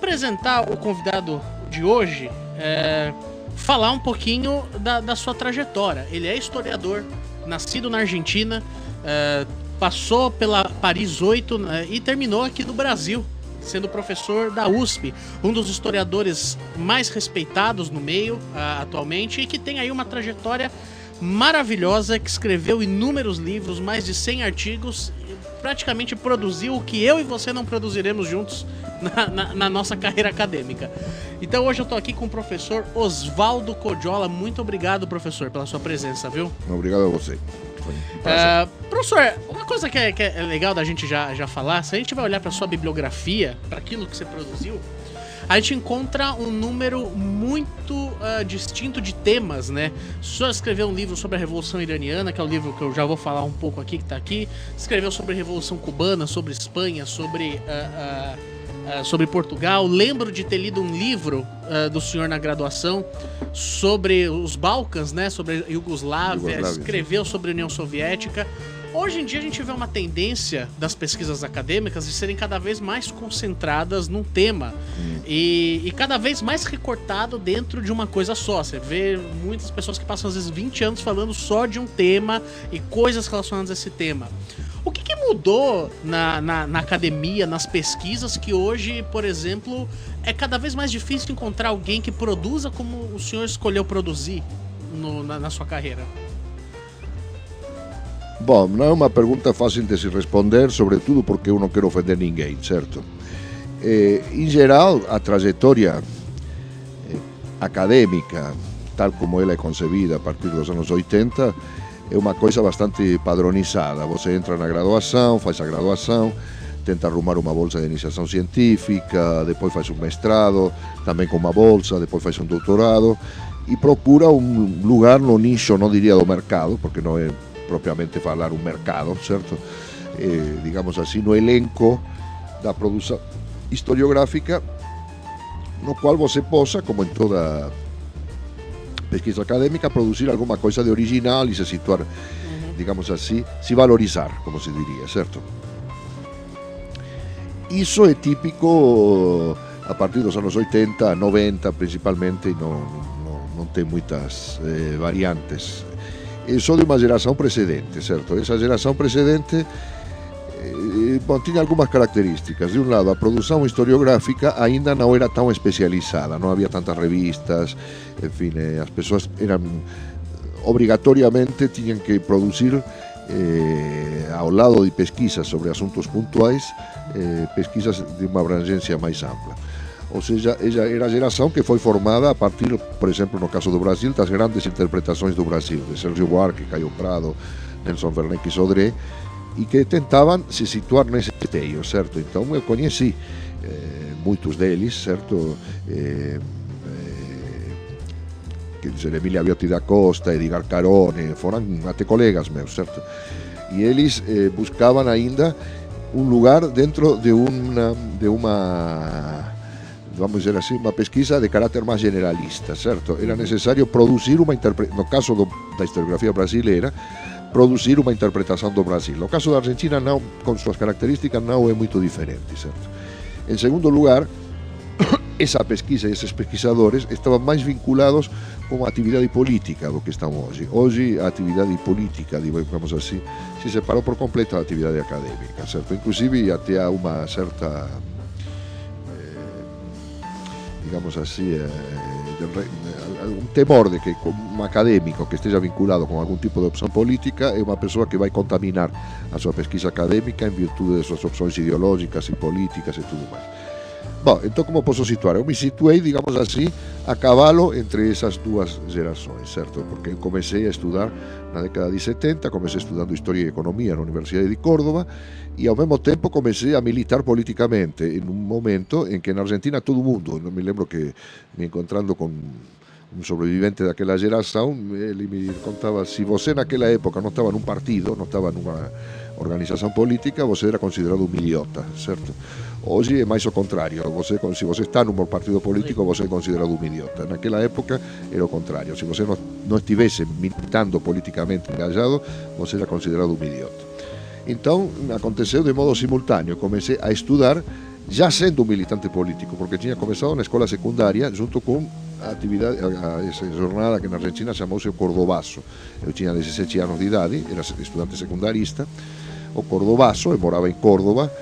apresentar o convidado de hoje, falar um pouquinho da sua trajetória. Ele é historiador, nascido na Argentina, passou pela Paris 8 e terminou aqui no Brasil, sendo professor da USP, um dos historiadores mais respeitados no meio atualmente, e que tem aí uma trajetória maravilhosa, que escreveu inúmeros livros, mais de 100 artigos, praticamente produziu o que eu e você não produziremos juntos na nossa carreira acadêmica. Então hoje eu tô aqui com o professor Oswaldo Codiola. Muito obrigado, professor, pela sua presença, viu? Obrigado a você. Professor, uma coisa que é legal da gente já falar, se a gente vai olhar para sua bibliografia, para aquilo que você produziu, a gente encontra um número muito distinto de temas, né? O senhor escreveu um livro sobre a Revolução Iraniana, que é o livro que eu já vou falar um pouco aqui, que tá aqui. Escreveu sobre a Revolução Cubana, sobre Espanha, sobre Portugal. Lembro de ter lido um livro do senhor na graduação sobre os Balcãs, né? Sobre a Iugoslávia. Escreveu sobre a União Soviética. Hoje em dia a gente vê uma tendência das pesquisas acadêmicas de serem cada vez mais concentradas num tema e cada vez mais recortado dentro de uma coisa só. Você vê muitas pessoas que passam às vezes 20 anos falando só de um tema e coisas relacionadas a esse tema. O que mudou na academia, nas pesquisas, que hoje, por exemplo, é cada vez mais difícil encontrar alguém que produza como o senhor escolheu produzir na sua carreira? Bom, não é uma pergunta fácil de se responder, sobretudo porque eu não quero ofender ninguém, certo? Em geral, a trajetória acadêmica, tal como ela é concebida a partir dos anos 80, é uma coisa bastante padronizada. Você entra na graduação, faz a graduação, tenta arrumar uma bolsa de iniciação científica, depois faz um mestrado, também com uma bolsa, depois faz um doutorado, e procura um lugar no nicho, não diria do mercado, porque não é propriamente falar um mercado, certo? Digamos assim, no elenco da produção historiográfica, no qual você possa, como em toda pesquisa acadêmica, produzir alguma coisa de original e se situar, digamos assim, se valorizar, como se diria, certo? Isso é típico a partir dos anos 80, 90 principalmente, e não tem muitas variantes. Eu sou de uma geração precedente, certo? Essa geração precedente tinha algumas características. De um lado, a produção historiográfica ainda não era tão especializada, não havia tantas revistas, enfim, as pessoas obrigatoriamente tinham que produzir, ao lado de pesquisas sobre assuntos pontuais, pesquisas de uma abrangência mais ampla. Ou seja, ela era a geração que foi formada a partir, por exemplo, no caso do Brasil, das grandes interpretações do Brasil, de Sérgio Buarque, Caio Prado, Nelson Werneck e Sodré, e que tentavam se situar nesse esteio, certo? Então eu conheci muitos deles, certo? Quer dizer, Emília Viotti da Costa, Edgar Carone, foram até colegas meus, certo? E eles buscavam ainda um lugar dentro de uma vamos dizer assim, uma pesquisa de caráter mais generalista, certo? Era necessário produzir uma interpretação, no caso da historiografia brasileira, produzir uma interpretação do Brasil. No caso da Argentina, não, com suas características, não é muito diferente, certo? Em segundo lugar, essa pesquisa e esses pesquisadores estavam mais vinculados com a atividade política do que estão hoje. Hoje, a atividade política, digamos assim, se separou por completo da atividade acadêmica, certo? Inclusive, até há uma certa, digamos assim, um temor de que um acadêmico que esteja vinculado com algum tipo de opção política é uma pessoa que vai contaminar a sua pesquisa acadêmica em virtude de suas opções ideológicas e políticas e tudo mais. Bom, então como posso situar? Eu me situei, digamos assim, a cavalo entre essas duas gerações, certo? Porque eu comecei a estudar na década de 70, comecei estudando História e Economia na Universidade de Córdoba e ao mesmo tempo comecei a militar politicamente em um momento em que na Argentina todo mundo, não me lembro que me encontrando com um sobrevivente daquela geração, ele me contava, se você naquela época não estava num partido, não estava numa organização política, você era considerado um idiota, certo? Hoje é mais o contrário, se você está num partido político, você é considerado um idiota. Naquela época era o contrário, se você não estivesse militando politicamente engajado, você era considerado um idiota. Então aconteceu de modo simultâneo, comecei a estudar já sendo um militante político, porque tinha começado na escola secundária junto com essa jornada que na Argentina chamou-se o Cordobazo. Eu tinha 17 anos de idade, era estudante secundarista. O Cordobazo, eu morava em Córdoba,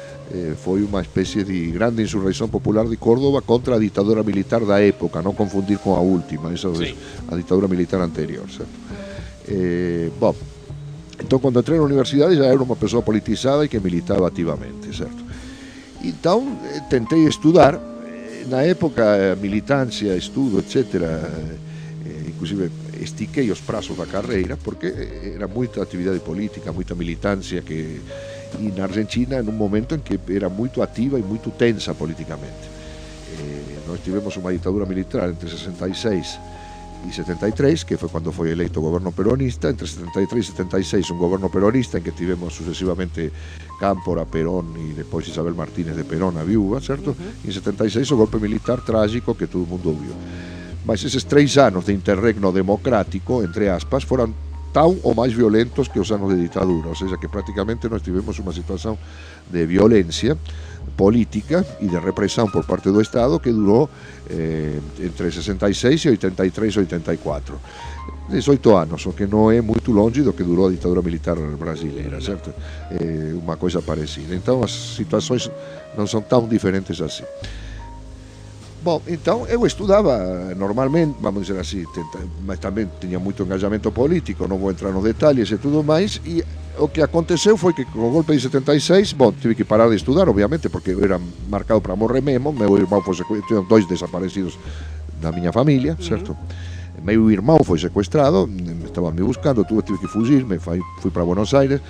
foi uma espécie de grande insurreição popular de Córdoba contra a ditadura militar da época, não confundir com a última, essa vez, a ditadura militar anterior, certo? Bom, então quando entrei na universidade já era uma pessoa politizada e que militava ativamente, certo? Então tentei estudar, na época militância, estudo, etc., inclusive estiquei os prazos da carreira, porque era muita atividade política, muita militância, e na Argentina, num momento em que era muito ativa e muito tensa politicamente. Nós tivemos uma ditadura militar entre 66 e 73, que foi quando foi eleito o governo peronista. Entre 73 e 76 um governo peronista, em que tivemos sucessivamente Cámpora, Perón e depois Isabel Martínez de Perón, a viúva, certo? E em 76 o golpe militar trágico que todo mundo viu. Mas esses 3 anos de interregno democrático, entre aspas, foram tão ou mais violentos que os anos de ditadura, ou seja, que praticamente nós tivemos uma situação de violência política e de repressão por parte do Estado que durou entre 66 e 83, 84. 18 anos, o que não é muito longe do que durou a ditadura militar brasileira, certo? É uma coisa parecida. Então as situações não são tão diferentes assim. Bom, então eu estudava normalmente, vamos dizer assim, mas também tinha muito engajamento político, não vou entrar nos detalhes e tudo mais, e o que aconteceu foi que com o golpe de 76, bom, tive que parar de estudar, obviamente, porque eu era marcado para morrer mesmo. Meu irmão foi sequestrado, tinha 2 desaparecidos da minha família, certo? Meu irmão foi sequestrado, estava me buscando, tive que fugir, fui para Buenos Aires.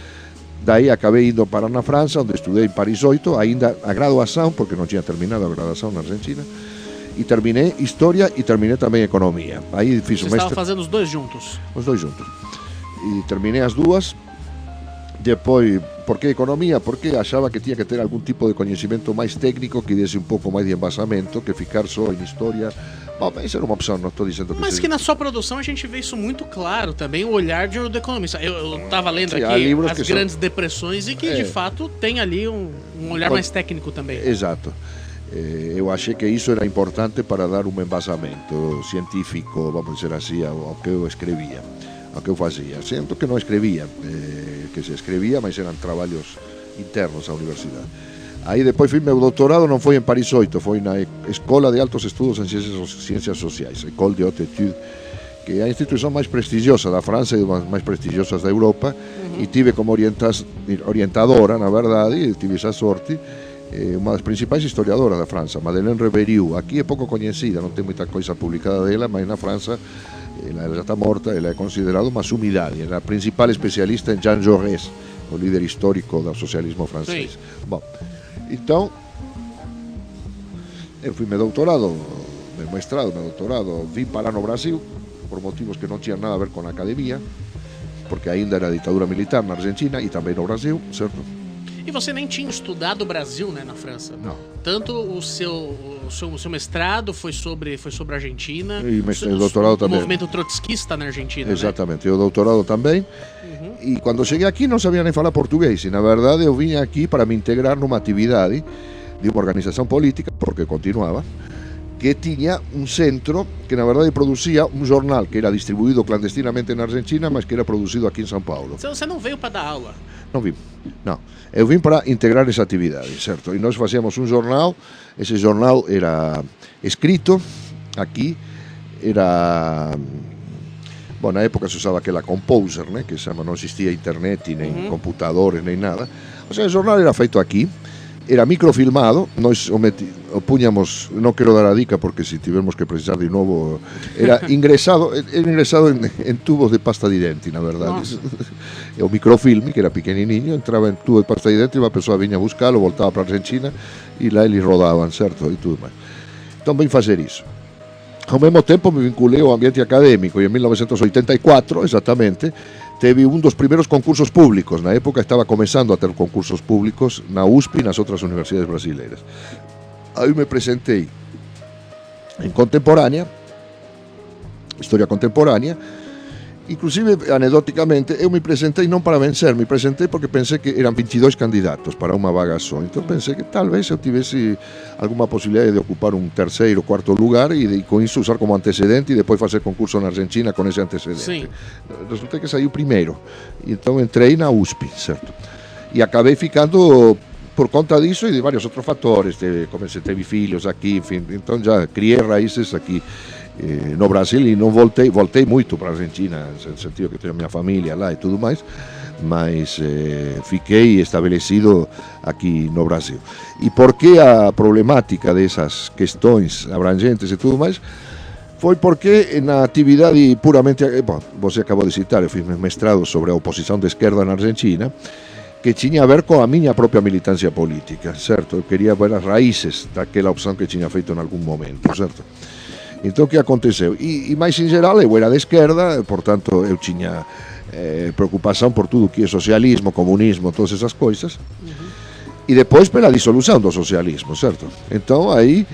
Daí acabei indo para na França, onde estudei em Paris 8, ainda a graduação, porque não tinha terminado a graduação na Argentina. E terminei História e terminei também Economia. Aí fiz Você o mestre... estava fazendo os dois juntos? Os dois juntos. E terminei as duas. Depois, por que Economia? Porque achava que tinha que ter algum tipo de conhecimento mais técnico, que desse um pouco mais de embasamento, que ficar só em História. Bom, isso era uma opção, não estou dizendo que... Mas que na sua produção a gente vê isso muito claro também, o olhar do economista. Eu estava lendo Sim, aqui as que grandes depressões e que, de fato, tem ali um olhar mais técnico também. Exato. Eu achei que isso era importante para dar um embasamento científico, vamos dizer assim, ao que eu escrevia, ao que eu fazia. Sendo que não escrevia, que se escrevia, mas eram trabalhos internos à universidade. Aí depois fiz meu doutorado, não foi em Paris 8, foi na Escola de Altos Estudos em Ciências Sociais, École de Haute Étude, que é a instituição mais prestigiosa da França e uma das mais prestigiosas da Europa, e tive como orientadora, na verdade, e tive essa sorte, uma das principais historiadoras da França, Madeleine Reveriu. Aqui é pouco conhecida, não tem muita coisa publicada dela, mas na França ela já está morta, ela é considerada uma sumidade, ela é a principal especialista em Jean Jaurès, o líder histórico do socialismo francês. Sim. Bom, então eu fui meu doutorado, meu mestrado, meu doutorado, vim parar no Brasil por motivos que não tinham nada a ver com a academia, porque ainda era ditadura militar na Argentina e também no Brasil, certo? E você nem tinha estudado o Brasil, né, na França? Não. Tanto o seu mestrado foi sobre a Argentina. E o doutorado também. O movimento trotskista na Argentina. Exatamente. Né? E o doutorado também. E quando cheguei aqui não sabia nem falar português. E na verdade eu vim aqui para me integrar numa atividade de uma organização política, porque continuava, que tinha um centro que na verdade produzia um jornal que era distribuído clandestinamente na Argentina, mas que era produzido aqui em São Paulo. Você não veio para dar aula? Não vim, não. Eu vim para integrar essa atividade, certo? E nós fazíamos um jornal, esse jornal era escrito aqui, era... Bom, na época se usava aquela Composer, né, que não existia internet, nem computadores, nem nada. O seja, o jornal era feito aqui, era microfilmado, nós o punhamos, não quero dar a dica porque se tivermos que precisar de novo, era ingresado em tubos de pasta de dente, na verdade. O microfilme, que era pequenininho, entrava em tubo de pasta de dente e uma pessoa vinha buscá-lo, voltava para a Argentina e lá eles rodavam, certo? E tudo mais. Então vim fazer isso. Ao mesmo tempo me vinculei ao ambiente acadêmico e em 1984, exatamente, teve um dos primeiros concursos públicos. Na época estava começando a ter concursos públicos na USP e nas outras universidades brasileiras. Aí me apresentei em contemporânea, história contemporânea, Inclusive, anedóticamente, eu me presentei non para vencer, me presentei porque pensei que eran 22 candidatos para unha vaga só. Entón pensei que tal vez eu tivese alguma posibilidade de ocupar un terceiro, cuarto lugar e con iso usar como antecedente e depois facer concurso na Argentina con ese antecedente. Resulta que saí o primeiro. E entón entrei na USP, certo? E acabei ficando por conta disso e de varios outros factores, comecei a ter fillos aquí, en fin, entón já criei raíces aquí no Brasil e non voltei moito para a Argentina, no sentido que teño a minha familia lá e tudo máis, mas fiquei establecido aquí no Brasil. E por que a problemática desas questões abrangentes e tudo máis? Foi porque na actividade puramente, você acabou de citar, eu fiz mestrado sobre a oposición de esquerda na Argentina, que tiña a ver coa miña propia militancia política, certo? Eu quería ver as raíces daquela opción que tiña feito en algún momento, certo? Entón, que aconteceu? E máis en geral, eu era de esquerda, por tanto, eu tiña preocupación por tudo que é socialismo, comunismo, todas esas coisas, e depois pela disolución do socialismo, certo? Entón, aí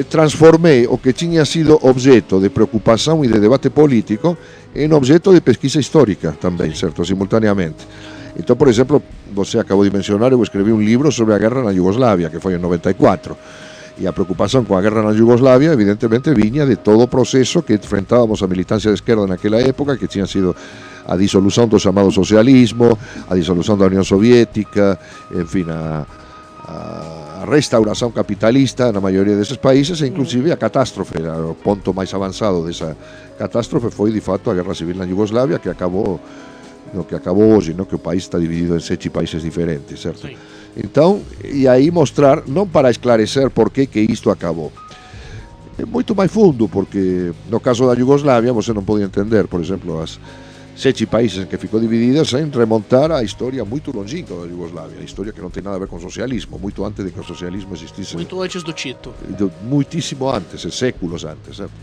transformei o que tiña sido objeto de preocupación e de debate político en objeto de pesquisa histórica tamén, certo? Simultaneamente. Entón, por exemplo, você acabou de mencionar, eu escrevi un libro sobre a guerra na Yugoslavia, que foi en 94. E a preocupación coa guerra na Yugoslavia evidentemente viña de todo o proceso que enfrentábamos a militancia de esquerda naquela época, que tinha sido a disolución do chamado socialismo, a disolución da Unión Soviética, en fin, a restauración capitalista na maioría deses países, e inclusive a catástrofe, o ponto máis avanzado desa catástrofe foi de facto a guerra civil na Yugoslavia, que acabou hoxe, que o país está dividido en 7 países diferentes, certo? Sí. Então, e aí mostrar, non para esclarecer por que isto acabou, é moito máis fundo, porque no caso da Yugoslavia você non podía entender, por exemplo, as 7 países en que ficou dividida sen remontar a historia moito longínqua da Yugoslavia, a historia que non ten nada a ver con socialismo, moito antes de que o socialismo existisse. Moito antes do Tito. Muitísimo antes, séculos antes, certo?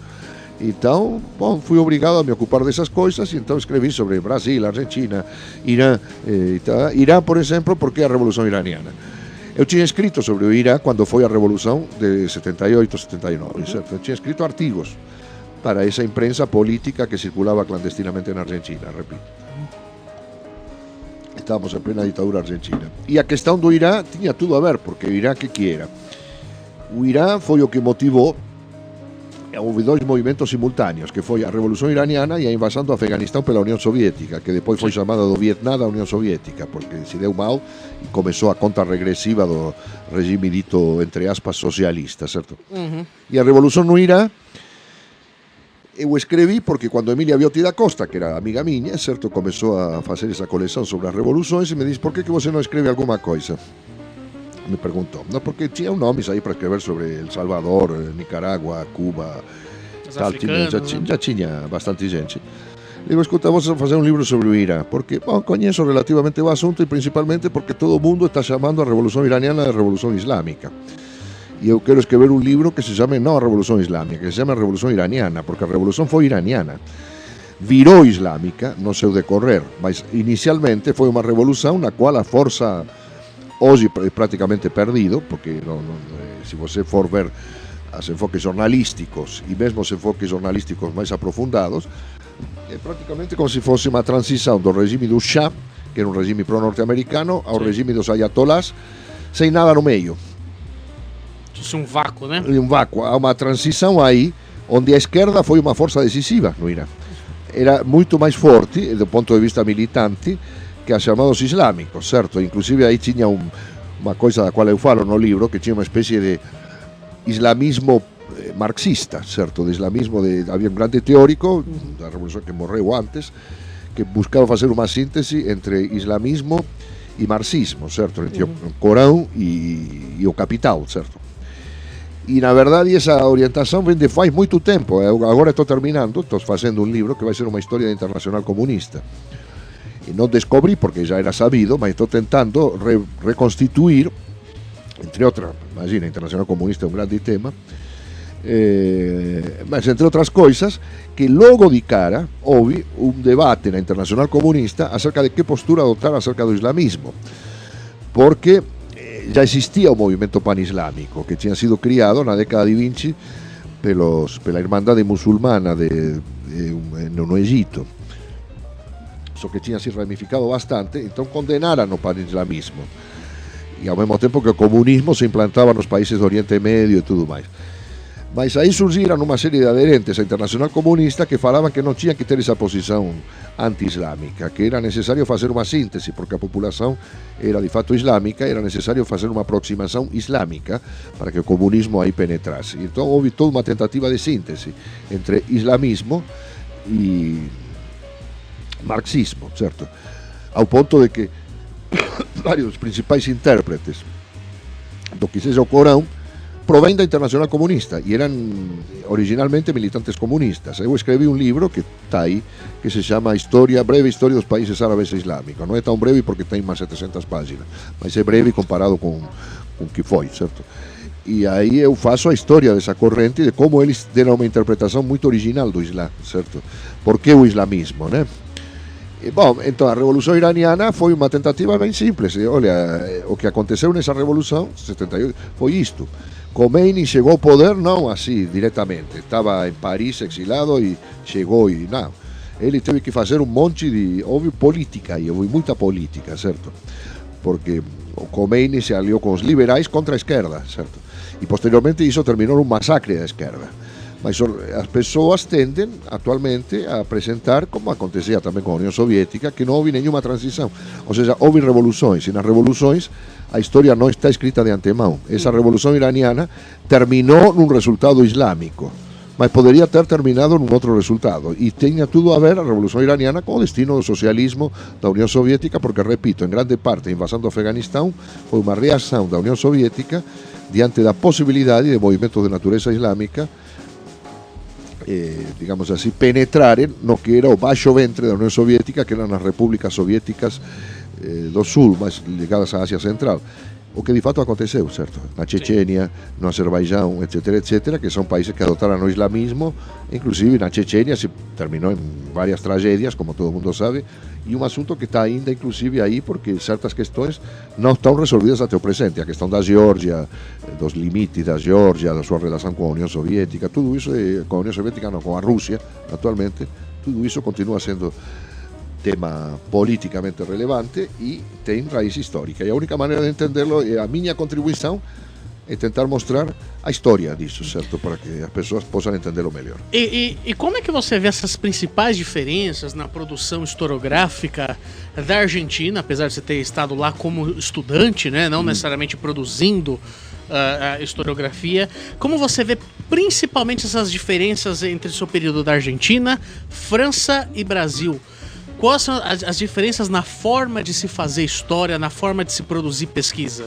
Então, fui obrigado a me ocupar dessas coisas e então escrevi sobre Brasil, Argentina, Irã. Irã, por exemplo, porque a Revolução Iraniana. Eu tinha escrito sobre o Irã quando foi a Revolução de 78, 79, certo? Eu tinha escrito artigos para esa imprensa política que circulaba clandestinamente na Argentina, repito. Estábamos en plena ditadura argentina. E a questão do Irã tiña tudo a ver, porque o Irã que era? O Irã foi o que motivou. Houve dois movimentos simultáneos, que foi a Revolución Iraniana e a invasão do Afeganistão pela Unión Soviética, que depois foi chamada do Vietnã da Unión Soviética, porque se deu mal e começou a conta regresiva do regime dito, entre aspas, socialista, certo? E a Revolución no Irã, eu escrevi porque cando Emilia Viotti da Costa, que era amiga miña, certo, comezou a facer esa colección sobre as revoluções e me disse, por que você non escreve alguma coisa? Me preguntou, no, porque tinha nomes aí para escrever sobre El Salvador, Nicaragua, Cuba, tal, já tinha bastante gente. Digo, escuta, vos fazer un libro sobre o Irán, porque, coñezo relativamente o asunto e principalmente porque todo o mundo está chamando a Revolución Iraniana a Revolución Islámica. E eu quero escrever un libro que se chame non a Revolución Islámica, que se chame a Revolución Iraniana, porque a Revolución foi iraniana. Virou islámica no seu decorrer, mas inicialmente foi unha revolución na cual a forza hoxe é praticamente perdido, porque se você for ver os enfoques jornalísticos e mesmo os enfoques jornalísticos máis aprofundados, é praticamente como se fosse unha transición do regime do Shah, que era un regime pro-norteamericano, ao regime dos ayatolás, sem nada no meio. Isso é um vácuo, né? Um vácuo. Há uma transição aí, onde a esquerda foi uma força decisiva no Irã. Era muito mais forte, do ponto de vista militante, que a chamados islâmicos, certo? Inclusive aí tinha uma coisa da qual eu falo no livro, que tinha uma espécie de islamismo marxista, certo? De islamismo, havia um grande teórico da revolução que morreu antes, que buscava fazer uma síntese entre islamismo e marxismo, certo? Entre o Corão e o Capital, certo? E na verdade essa orientação vem de faz muito tempo. Eu agora estou terminando, estou fazendo um livro que vai ser uma história da Internacional Comunista. E non descobrí porque já era sabido, mas estou tentando reconstituir, entre outras, imagina, a Internacional Comunista é un grande tema, mas entre outras coisas, que logo de cara houve un debate na Internacional Comunista acerca de que postura adoptar acerca do islamismo, porque já existía o movimento panislámico, que tinha sido criado na década de 20 pela Irmandade Musulmana no Egito. só que tinha se ramificado bastante, então condenaram o pan-islamismo. E ao mesmo tempo que o comunismo se implantava nos países do Oriente Médio e tudo mais. Mas aí surgiram uma série de aderentes à Internacional Comunista que falavam que não tinha que ter essa posição anti-islâmica, que era necessário fazer uma síntese, porque a população era de fato islâmica, era necessário fazer uma aproximação islâmica para que o comunismo aí penetrasse. Então houve toda uma tentativa de síntese entre islamismo e marxismo, certo? Ao ponto de que vários principais intérpretes do que seja o Corão provém da Internacional Comunista e eram originalmente militantes comunistas. Eu escrevi um livro que está aí, que se chama Breve História dos Países Árabes e Islâmicos. Não é tão breve porque tem mais 700 páginas, mas é breve comparado com o que foi, certo? E aí eu faço a história dessa corrente, de como eles deram uma interpretação muito original do Islã, certo? Por que o islamismo, né? E, bom, então a Revolução Iraniana foi uma tentativa bem simples. Olha, o que aconteceu nessa Revolução 78 foi isto. Khomeini chegou ao poder não assim diretamente, estava em Paris exilado e chegou e não. Ele teve que fazer um monte de, houve política e houve muita política, certo? Porque o Khomeini se aliou com os liberais contra a esquerda, certo? E posteriormente isso terminou num massacre da esquerda. Mas as pessoas tendem atualmente a apresentar, como acontecia também com a União Soviética, que não houve nenhuma transição. Ou seja, houve revoluções, e nas revoluções a história não está escrita de antemão. Essa revolução iraniana terminou num resultado islâmico, mas poderia ter terminado num outro resultado. E tinha tudo a ver a revolução iraniana com o destino do socialismo da União Soviética, porque, repito, em grande parte a invasão do Afeganistão foi uma reação da União Soviética diante da possibilidade de movimentos de natureza islâmica digamos assim, penetrarem no que era o baixo ventre da União Soviética, que eram as repúblicas soviéticas do sul, mais ligadas à Ásia Central. O que de fato aconteceu, certo? Na Chechênia, no Azerbaijão, etc., que são países que adotaram o islamismo. Inclusive na Chechênia se terminou em várias tragédias, como todo mundo sabe, e um assunto que está ainda inclusive aí porque certas questões não estão resolvidas até o presente. A questão da Geórgia, dos limites da Geórgia, da sua relação com a União Soviética, tudo isso, com a União Soviética não, com a Rússia, atualmente, tudo isso continua sendo tema politicamente relevante e tem raiz histórica. E a única maneira de entenderlo, a minha contribuição, é tentar mostrar a história disso, certo? Para que as pessoas possam entendê-lo melhor. E como é que você vê essas principais diferenças na produção historiográfica da Argentina, apesar de você ter estado lá como estudante, né? Não necessariamente produzindo a historiografia. Como você vê principalmente essas diferenças entre o seu período da Argentina, França e Brasil? Quais são as diferenças na forma de se fazer história, na forma de se produzir pesquisa?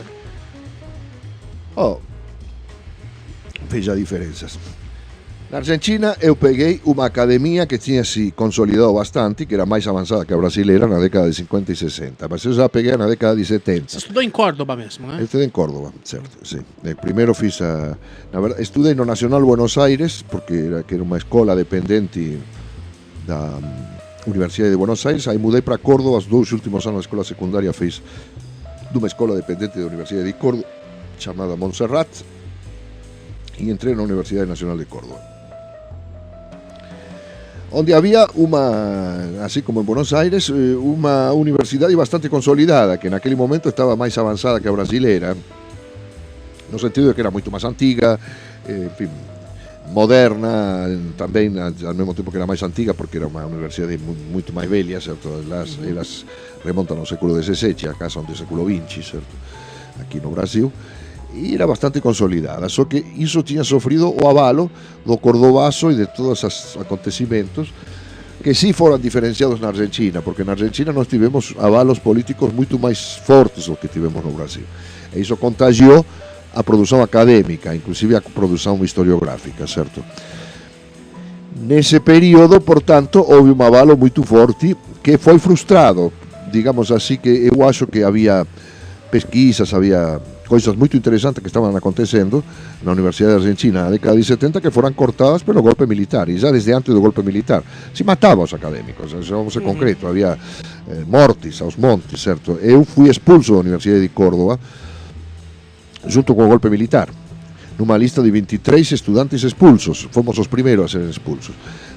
Veja diferenças. Na Argentina eu peguei uma academia que tinha se consolidado bastante, que era mais avançada que a brasileira na década de 50 e 60, mas eu já peguei na década de 70. Você estudou em Córdoba mesmo, né? Eu estudei em Córdoba, certo, sim. Primeiro fiz na verdade, estudei no Nacional Buenos Aires, porque era uma escola dependente da Universidade de Buenos Aires. Aí mudei para Córdoba, os 2 últimos anos da escola secundária fiz de uma escola dependente da Universidade de Córdoba, chamada Montserrat, e entrei na Universidade Nacional de Córdoba, onde havia uma, assim como em Buenos Aires, uma universidade bastante consolidada, que naquele momento estava mais avançada que a brasileira, no sentido de que era muito mais antiga, enfim, moderna, também ao mesmo tempo que era mais antiga, porque era uma universidade muito mais velha, certo? Elas remontam ao século XVII, acá são do século XX, certo? Aqui no Brasil, e era bastante consolidada, só que isso tinha sofrido o avalo do cordobazo e de todos os acontecimentos que sim foram diferenciados na Argentina, porque na Argentina nós tivemos avalos políticos muito mais fortes do que tivemos no Brasil, e isso contagiou a produção acadêmica, inclusive a produção historiográfica, certo? Nesse período, portanto, houve um avalo muito forte que foi frustrado, digamos assim, que eu acho que havia pesquisas, havia coisas muito interessantes que estavam acontecendo na Universidade Argentina na década de 70 que foram cortadas pelo golpe militar, e já desde antes do golpe militar se matavam os acadêmicos, vamos ser concreto, havia mortes aos montes, certo? Eu fui expulso da Universidade de Córdoba junto com o golpe militar, numa lista de 23 estudantes expulsos. Fomos os primeiros a ser expulsos.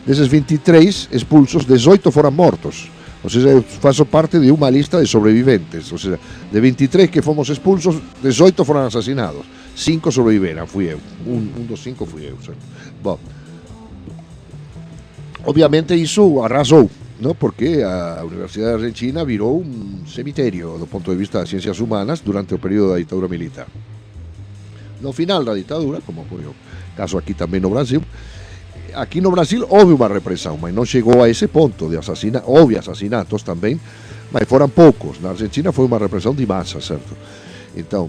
Desses 23 expulsos, 18 foram mortos Ou seja, eu faço parte de uma lista de sobreviventes. Ou seja, de 23 que fomos expulsos, 18 foram assassinados. 5 sobreviveram, fui eu. Um dos 5 fui eu. Certo? Bom, obviamente isso arrasou, não? Porque a Universidade Argentina virou um cemitério do ponto de vista das ciências humanas durante o período da ditadura militar. No final da ditadura, como foi o caso aqui também no Brasil, aqui no Brasil houve uma repressão, mas não chegou a esse ponto de assassinatos. Houve assassinatos também, mas foram poucos. Na Argentina foi uma repressão de massa, certo? Então,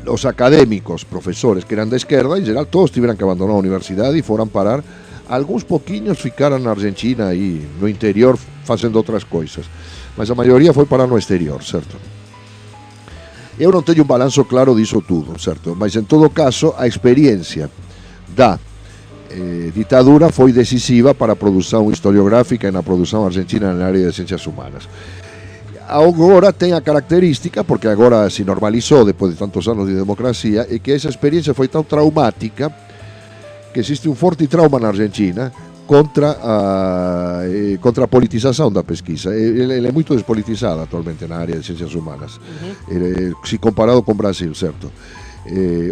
os académicos, professores que eram da esquerda, em geral, todos tiveram que abandonar a universidade e foram parar. Alguns pouquinhos ficaram na Argentina e no interior fazendo outras coisas, mas a maioria foi parar no exterior, certo? Eu não tenho um balanço claro disso tudo, certo? Mas em todo caso, a experiência da ditadura foi decisiva para a produção historiográfica e na produção argentina na área de ciências humanas. Agora tem a característica, porque agora se normalizou depois de tantos anos de democracia, é que essa experiência foi tão traumática que existe um forte trauma na Argentina contra a politização da pesquisa. Ele é muito despolitizada atualmente na área de ciências humanas, se comparado com o Brasil, certo?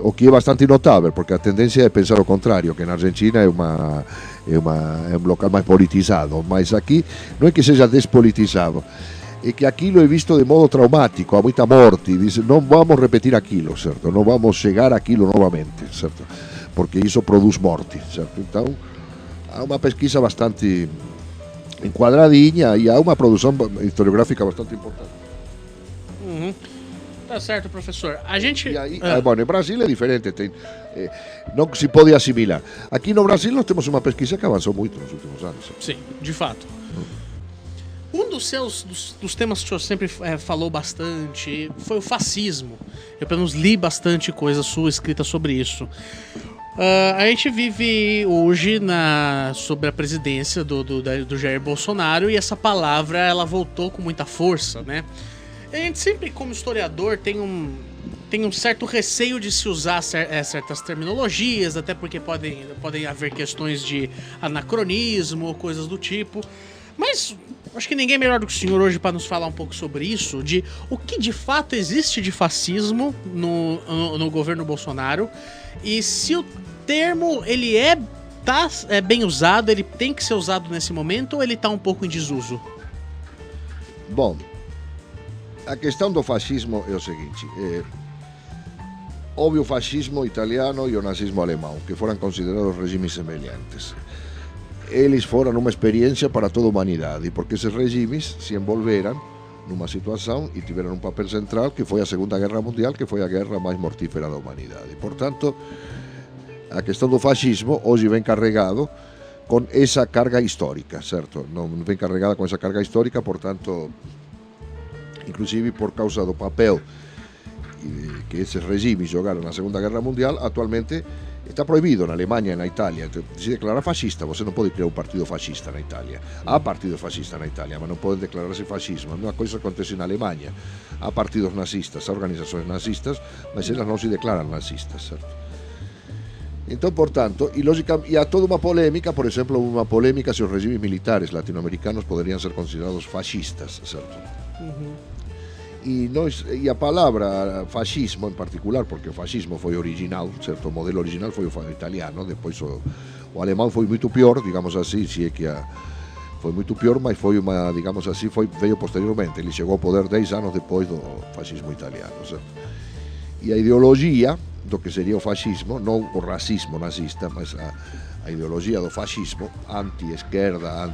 O que é bastante notável, porque a tendência é pensar o contrário, que na Argentina é um local mais politizado, mas aqui não é que seja despolitizado, é que aquilo é visto de modo traumático, há muita morte, diz, não vamos repetir aquilo, certo? Não vamos chegar àquilo novamente, certo? Porque isso produz morte, certo? Então, há uma pesquisa bastante enquadradinha e há uma produção historiográfica bastante importante. Tá certo, professor. A gente... E aí, bom, no Brasil é diferente, não se pode assimilar. Aqui no Brasil nós temos uma pesquisa que avançou muito nos últimos anos. Certo? Sim, de fato. Um dos temas que o senhor sempre falou bastante foi o fascismo. Eu, pelo menos, li bastante coisa sua escrita sobre isso. A gente vive hoje sobre a presidência do Jair Bolsonaro e essa palavra ela voltou com muita força, né? A gente sempre, como historiador, tem um certo receio de se usar certas terminologias, até porque podem haver questões de anacronismo ou coisas do tipo. Mas acho que ninguém é melhor do que o senhor hoje para nos falar um pouco sobre isso, de o que de fato existe de fascismo no governo Bolsonaro e se o termo ele é bem usado, ele tem que ser usado nesse momento ou ele está um pouco em desuso? Bom, a questão do fascismo é o seguinte: houve o fascismo italiano e o nazismo alemão, que foram considerados regimes semelhantes. Eles foram uma experiência para toda a humanidade, porque esses regimes se envolveram numa situação e tiveram um papel central, que foi a Segunda Guerra Mundial, que foi a guerra mais mortífera da humanidade. Portanto, a questão do fascismo hoje vem carregado com essa carga histórica, certo? Não vem carregada com essa carga histórica, portanto, inclusive por causa do papel que esses regimes jogaram na Segunda Guerra Mundial, atualmente está proibido na Alemanha e na Itália. Se declara fascista, você não pode criar um partido fascista na Itália. Há partidos fascistas na Itália, mas não podem declarar-se fascismo. A mesma coisa acontece na Alemanha. Há partidos nazistas, há organizações nazistas, mas elas não se declaram nazistas, certo? Então, portanto, e há toda uma polêmica, por exemplo, uma polêmica se os regimes militares latino-americanos poderiam ser considerados fascistas, certo? E a palavra fascismo em particular, porque o fascismo foi original, certo? O modelo original foi o italiano, depois o alemão foi muito pior, digamos assim, se é que foi muito pior, mas foi uma, digamos assim, veio posteriormente, ele chegou ao poder 10 anos depois do fascismo italiano, certo? E a ideologia do que seria o fascismo, não o racismo nazista, mas a ideologia do fascismo, anti-esquerda,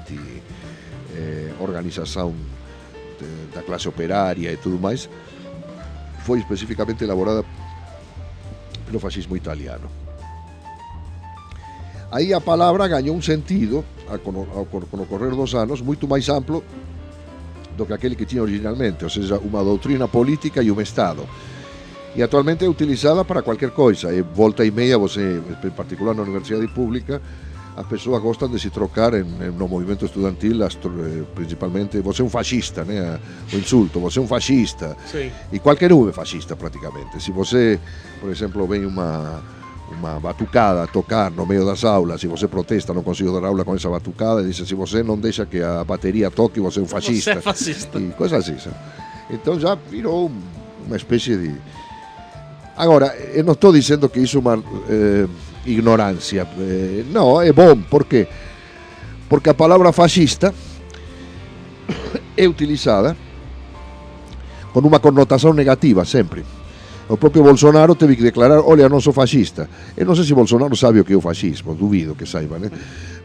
anti-organização da classe operária e tudo mais, foi especificamente elaborada pelo fascismo italiano. Aí a palavra ganhou um sentido, com o correr dos anos, muito mais amplo do que aquele que tinha originalmente, ou seja, uma doutrina política e um Estado. E atualmente é utilizada para qualquer coisa, e volta e meia, você, em particular na universidade pública, as pessoas gostam de se trocar no movimento estudantil, principalmente, você é um fascista, né? O insulto, você é um fascista. Sim. E qualquer um é fascista praticamente. Se você, por exemplo, vem uma batucada a tocar no meio das aulas, se você protesta, não consigo dar aula com essa batucada, diz: se você não deixa que a bateria toque, você é um fascista. Você é fascista. E coisas assim, sabe? Então já virou uma espécie de... Agora, eu não estou dizendo que isso é uma ignorância. Não, é bom. Por quê? Porque a palavra fascista é utilizada com uma conotação negativa, sempre. O próprio Bolsonaro teve que declarar: olha, eu não sou fascista. Eu não sei se Bolsonaro sabe o que é o fascismo, duvido que saiba, né?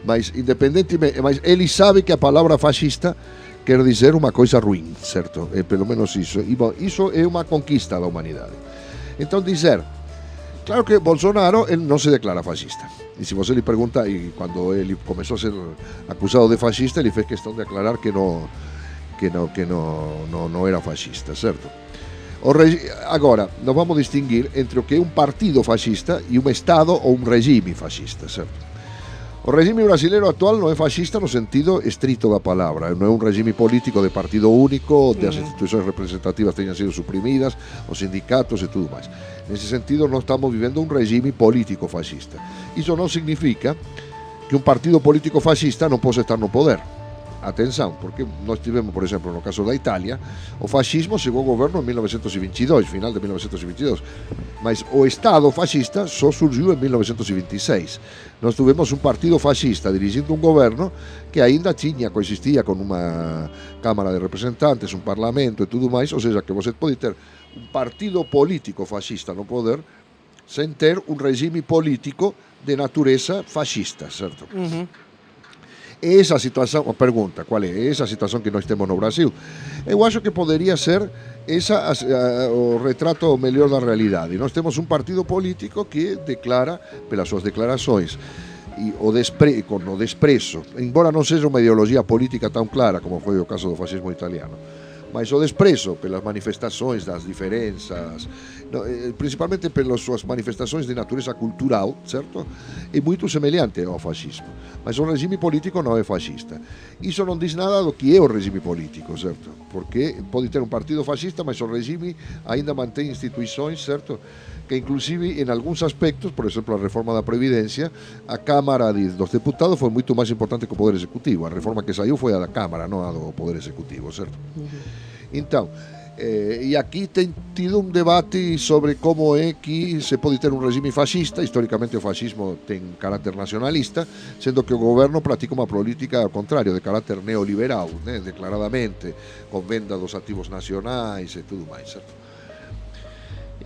Mas, independentemente, mas ele sabe que a palavra fascista quer dizer uma coisa ruim, certo? É pelo menos isso. E, bom, isso é uma conquista da humanidade. Então, dizer... Claro que Bolsonaro ele não se declara fascista. E se você lhe pergunta, e quando ele começou a ser acusado de fascista, ele fez questão de aclarar que não era fascista, certo? Agora, nós vamos distinguir entre o que é um partido fascista e um Estado ou um regime fascista, certo? O regime brasileiro atual não é fascista no sentido estrito da palavra, não é um regime político de partido único, onde as instituições representativas tenham sido suprimidas, os sindicatos e tudo mais. Nesse sentido, nós estamos vivendo um regime político fascista. Isso não significa que um partido político fascista não possa estar no poder. Atenção, porque nós tivemos, por exemplo, no caso da Itália, o fascismo chegou ao governo em 1922, final de 1922, mas o Estado fascista só surgiu em 1926. Nós tivemos um partido fascista dirigindo um governo que ainda coexistia com uma Câmara de Representantes, um parlamento e tudo mais, ou seja, que você pode ter um partido político fascista no poder sem ter um regime político de natureza fascista, certo? Essa situação, pergunta, qual é? Essa situação que nós temos no Brasil? Eu acho que poderia ser o retrato melhor da realidade. Nós temos um partido político que declara, pelas suas declarações, e com o desprezo, embora não seja uma ideologia política tão clara como foi o caso do fascismo italiano, mas o desprezo pelas manifestações das diferenças, principalmente pelas suas manifestações de natureza cultural, certo? É muito semelhante ao fascismo. Mas o regime político não é fascista. Isso não diz nada do que é o regime político, certo? Porque pode ter um partido fascista, mas o regime ainda mantém instituições, certo? Que inclusive em alguns aspectos, por exemplo a reforma da Previdência, a Câmara dos Deputados foi muito mais importante que o Poder Executivo. A reforma que saiu foi a da Câmara, não a do Poder Executivo, certo? Então, e aqui tem tido um debate sobre como é que se pode ter um regime fascista. Historicamente o fascismo tem caráter nacionalista, sendo que o governo pratica uma política ao contrário, de caráter neoliberal, né? Declaradamente, com venda dos ativos nacionais e tudo mais, certo?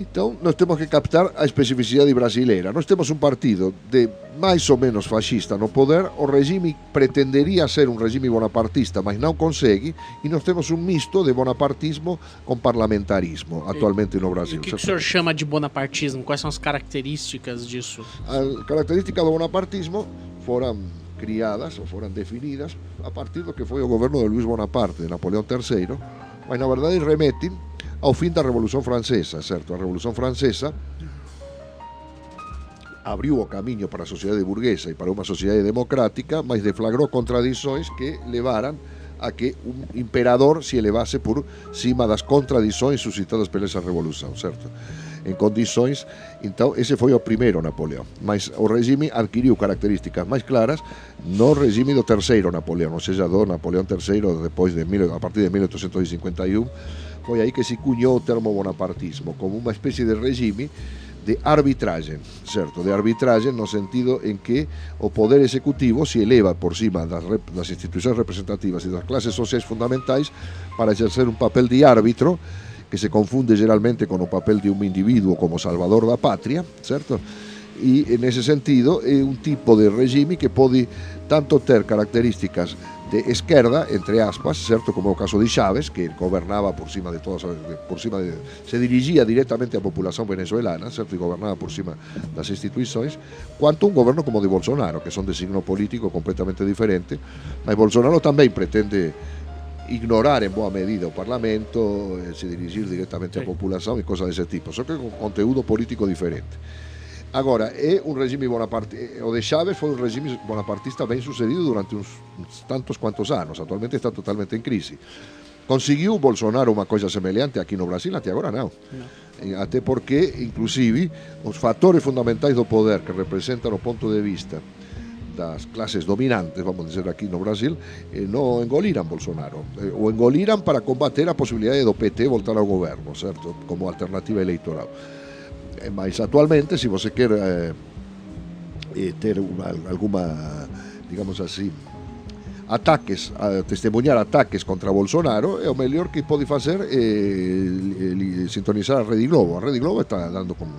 Então, nós temos que captar a especificidade brasileira. Nós temos um partido de mais ou menos fascista no poder, o regime pretenderia ser um regime bonapartista, mas não consegue, e nós temos um misto de bonapartismo com parlamentarismo, atualmente no Brasil. E o que o senhor chama de bonapartismo? Quais são as características disso? As características do bonapartismo foram criadas, ou foram definidas, a partir do que foi o governo de Luís Bonaparte, de Napoleão III, mas na verdade remetem ao fim da Revolução Francesa, certo? A Revolução Francesa abriu o caminho para a sociedade burguesa e para uma sociedade democrática, mas deflagrou contradições que levaram a que um imperador se elevasse por cima das contradições suscitadas por essa revolução, certo? Em condições, então, esse foi o primeiro Napoleão, mas o regime adquiriu características mais claras no regime do terceiro Napoleão, ou seja, do Napoleão III, a partir de 1851, foi aí que se cunhou o termo bonapartismo, como uma espécie de regime de arbitragem, certo? De arbitragem no sentido em que o poder executivo se eleva por cima das instituições representativas e das classes sociais fundamentais para exercer um papel de árbitro que se confunde geralmente com o papel de um indivíduo como salvador da pátria, certo? E nesse sentido é um tipo de regime que pode tanto ter características de esquerda, entre aspas, certo, como é o caso de Chávez, que gobernaba por cima de todas, se dirigia diretamente à população venezuelana, certo, e gobernaba por cima das instituições, quanto um governo como o de Bolsonaro, que são de signo político completamente diferente, mas Bolsonaro também pretende ignorar em boa medida o parlamento, se dirigir diretamente à população e coisas desse tipo, só que com conteúdo político diferente. Agora, é um regime bonapartista. O de Chávez foi um regime bonapartista bem sucedido durante uns tantos quantos anos. Atualmente está totalmente em crise. Conseguiu Bolsonaro uma coisa semelhante aqui no Brasil? Até agora não. até porque, inclusive, os fatores fundamentais do poder que representan o ponto de vista das clases dominantes, vamos dizer aqui no Brasil, não engoliram Bolsonaro, o engoliram para combater a possibilidade do PT voltar ao governo, certo? Como alternativa eleitoral. Mas atualmente, se você quer ter alguma, digamos assim, ataques, testemunhar ataques contra Bolsonaro, o melhor que pode fazer é sintonizar a Rede Globo. A Rede Globo está dando como,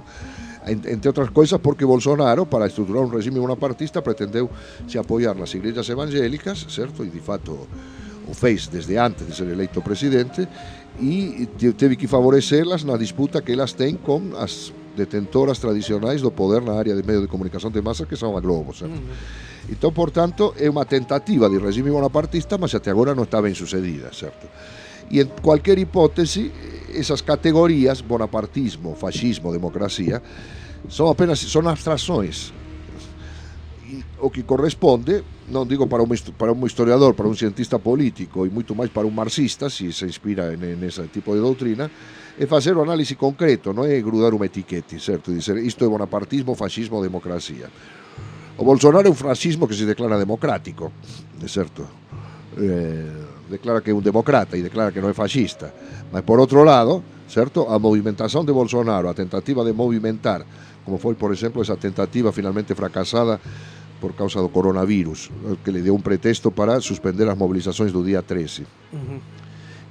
entre outras coisas, porque Bolsonaro, para estruturar um regime bonapartista, pretendeu se apoiar nas igrejas evangélicas, certo? E de fato o fez desde antes de ser eleito presidente, e teve que favorecê-las na disputa que elas têm com as detentoras tradicionais do poder na área de meio de comunicação de massa, que são a Globo, certo? Então, portanto, é uma tentativa de regime bonapartista, mas até agora não está bem sucedida, certo? E em qualquer hipótese, essas categorias, bonapartismo, fascismo, democracia, são apenas abstrações. E o que corresponde, não digo para um historiador, para um cientista político e muito mais para um marxista, se se inspira nesse tipo de doutrina, é fazer o análise concreto, não é grudar uma etiqueta, certo? Dizer isto é bonapartismo, fascismo, democracia. O Bolsonaro é um fascismo que se declara democrático, certo? Declara que é um democrata e declara que não é fascista. Mas, por outro lado, certo? A movimentação de Bolsonaro, a tentativa de movimentar, como foi, por exemplo, essa tentativa finalmente fracassada por causa do coronavírus, que lhe deu um pretexto para suspender as mobilizações do dia 13.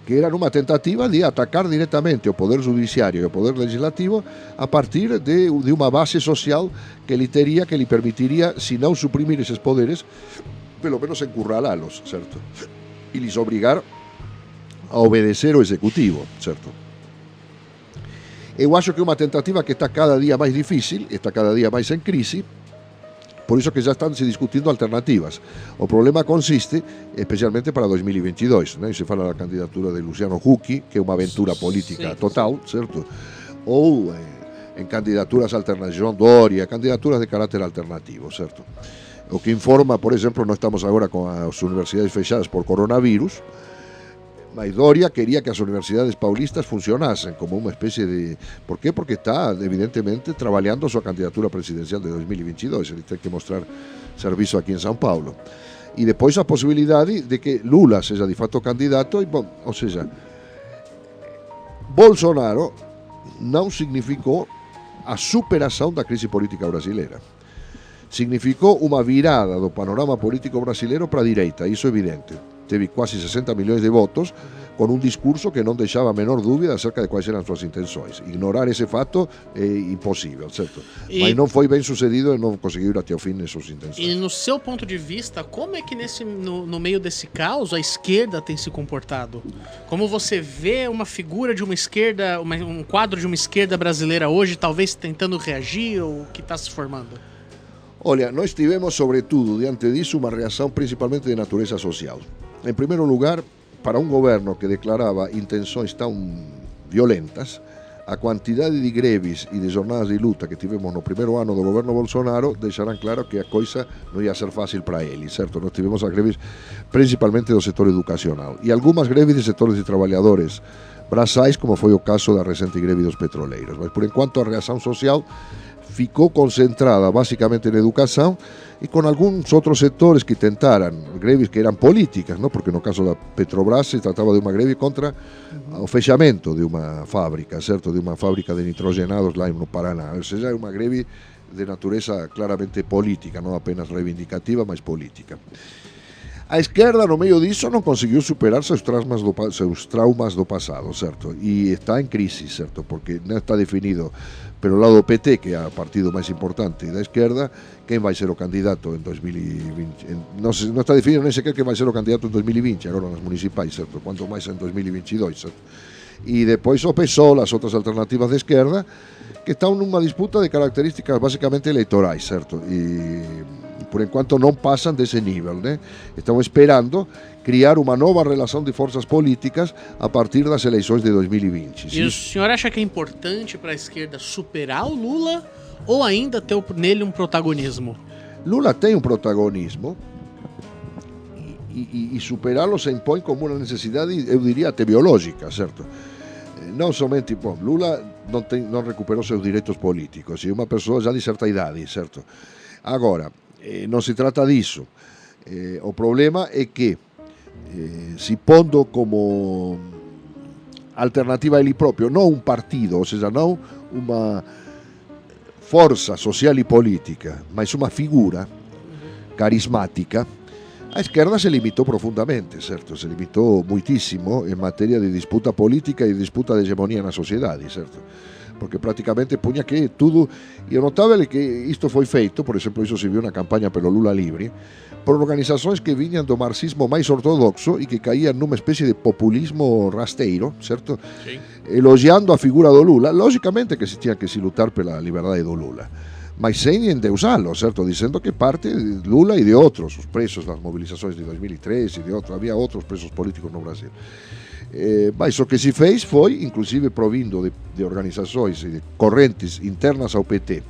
Que era numa tentativa de atacar diretamente o Poder Judiciário e o Poder Legislativo a partir de uma base social que lhe teria, que lhe permitiria, se não suprimir esses poderes, pelo menos encurralá-los, certo? E lhes obrigar a obedecer o Executivo, certo? Eu acho que é uma tentativa que está cada dia mais difícil, está cada dia mais em crise, por isso que já estão se discutindo alternativas. O problema consiste, especialmente para 2022, né? Se fala da candidatura de Luciano Huck, que é uma aventura política total, certo? Ou em candidaturas alternativas, João Dória, candidaturas de caráter alternativo, certo? O que informa, por exemplo, nós estamos agora com as universidades fechadas por coronavírus, mas Dória queria que as universidades paulistas funcionassem como uma espécie de... Por quê? Porque está, evidentemente, trabalhando a sua candidatura presidencial de 2022. Ele tem que mostrar serviço aqui em São Paulo. E depois a possibilidade de que Lula seja de fato candidato. E, bom, ou seja, Bolsonaro não significou a superação da crise política brasileira. Significou uma virada do panorama político brasileiro para a direita, isso é evidente. Teve quase 60 milhões de votos, com um discurso que não deixava a menor dúvida acerca de quais eram suas intenções. Ignorar esse fato é impossível, certo? Mas não foi bem sucedido e não conseguiu ir até o fim nas suas intenções. E no seu ponto de vista, como é que no meio desse caos a esquerda tem se comportado? Como você vê uma figura de uma esquerda, um quadro de uma esquerda brasileira hoje, talvez tentando reagir ou que está se formando? Olha, nós tivemos, sobretudo, diante disso, uma reação principalmente de natureza social. Em primeiro lugar, para um governo que declarava intenções tão violentas, a quantidade de greves e de jornadas de luta que tivemos no primeiro ano do governo Bolsonaro deixaram claro que a coisa não ia ser fácil para ele, certo? Nós tivemos as greves principalmente do setor educacional e algumas greves de setores de trabalhadores braçais, como foi o caso da recente greve dos petroleiros. Mas, por enquanto, a reação social ficou concentrada basicamente na educação e com alguns outros setores que tentaram greves que eram políticas, não? Porque no caso da Petrobras se tratava de uma greve contra o fechamento de uma fábrica, certo? De uma fábrica de nitrogenados lá no Paraná. Ou seja, é uma greve de natureza claramente política, não apenas reivindicativa, mas política. A esquerda, no meio disso, não conseguiu superar seus traumas do passado, certo? E está em crise, certo? Porque não está definido pelo lado do PT, que é o partido mais importante da esquerda, quem vai ser o candidato em 2020. Não está definido nem sequer quem vai ser o candidato em 2020, agora nas municipais, certo? Quanto mais em 2022, certo? E depois o PSOL, as outras alternativas de esquerda, que estão numa disputa de características basicamente eleitorais, certo? E por enquanto não passam desse nível, né? Estão esperando criar uma nova relação de forças políticas a partir das eleições de 2020. E o senhor acha que é importante para a esquerda superar o Lula ou ainda ter nele um protagonismo? Lula tem um protagonismo e superá-lo se impõe como uma necessidade, eu diria, até biológica, certo? non somente, bom, Lula non recuperou seus direitos políticos, é unha persoa já de certa idade, certo? Agora, non se trata disso. O problema é que si pondo como alternativa a ele proprio, non un partido, ou seja, non unha forza social e politica, mas uma figura carismática, a esquerda se limitó profundamente, certo? Se limitó muitísimo en materia de disputa política e disputa de hegemonía na sociedade, certo? Porque prácticamente puña que tudo, e o notável é que isto foi feito, por exemplo, iso se viu na campaña pelo Lula Libre, por organizacións que viñan do marxismo máis ortodoxo e que caían nunha especie de populismo rasteiro, certo? Sí. Elogiando a figura do Lula, lógicamente que se tinha que se lutar pela liberdade do Lula, mas sem endeusalo, certo? Dizendo que parte de Lula e de outros, os presos das movilizações de 2003 e de outros, había outros presos políticos no Brasil. Mas o que se fez foi, inclusive provindo de organizações e de correntes internas ao PT,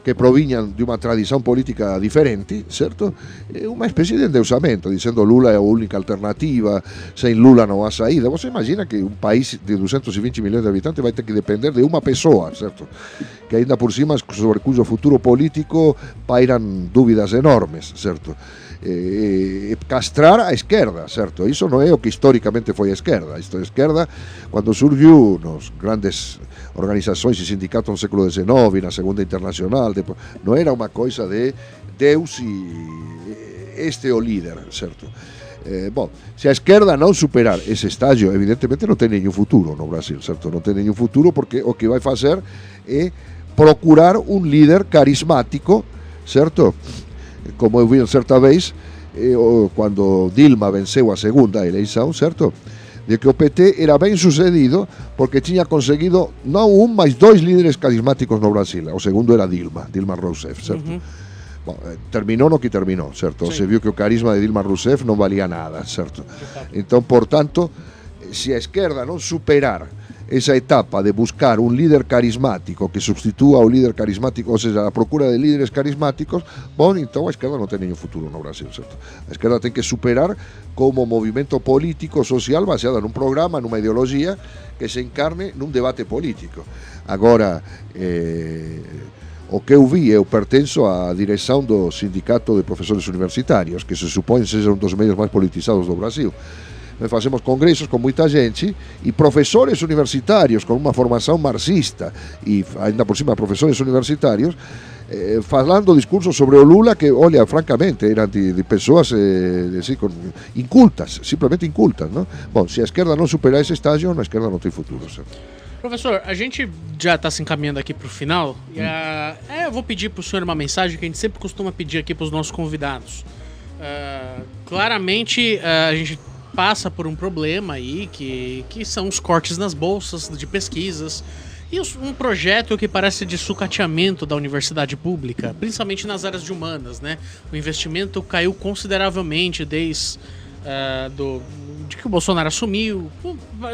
que proviñan de unha tradición política diferente, certo? Unha especie de endeusamento, dicendo Lula é a única alternativa, sen Lula non há saída. Você imagina que un país de 220 millóns de habitantes vai ter que depender de unha persoa, certo? Que ainda por cima sobre cujo futuro político pairan dúbidas enormes, certo? Castrar a esquerda, certo? Iso non é o que históricamente foi a esquerda. Isto a esquerda, cando surgiu nos grandes organizações e sindicatos no século XIX, na Segunda Internacional, non era unha coisa de Deus e este é o líder, certo? Bom, se a esquerda non superar ese estágio, evidentemente non ten ningún futuro no Brasil, certo? Non ten ningún futuro porque o que vai facer é procurar un líder carismático, certo? Como eu vi certa vez, cando Dilma venceu a segunda eleição, certo? De que o PT era ben sucedido porque tiña conseguido non un, mas dois líderes carismáticos no Brasil. O segundo era Dilma Rousseff, certo? Bom, terminou no que terminou, certo? Sí. Se viu que o carisma de Dilma Rousseff non valía nada, certo? Entón, por tanto, se a esquerda non superar esa etapa de buscar un líder carismático que substitúa ao líder carismático, ou seja, a procura de líderes carismáticos, bom, então a esquerda non ten nenhum futuro no Brasil, certo? A esquerda ten que superar como movimento político social baseado nun programa, nunha ideoloxía que se encarne nun debate político. Agora, o que eu vi, eu pertenzo á dirección do Sindicato de Profesores Universitarios, que se supón seja un dos medios máis politizados do Brasil. Facemos congresos con moita gente e profesores universitarios con unha formación marxista e ainda por cima profesores universitarios falando discursos sobre o Lula que, olha, francamente eran de persoas incultas, simplemente incultas, não? Bom, se a esquerda não superar esse estágio, a esquerda não tem futuro, certo? Professor, a gente já está se encaminhando aqui para o final e eu vou pedir para o senhor uma mensagem que a gente sempre costuma pedir aqui para os nossos convidados. Claramente a gente passa por um problema aí, que são os cortes nas bolsas de pesquisas e um projeto que parece de sucateamento da universidade pública, principalmente nas áreas de humanas, né? O investimento caiu consideravelmente desde de que o Bolsonaro assumiu.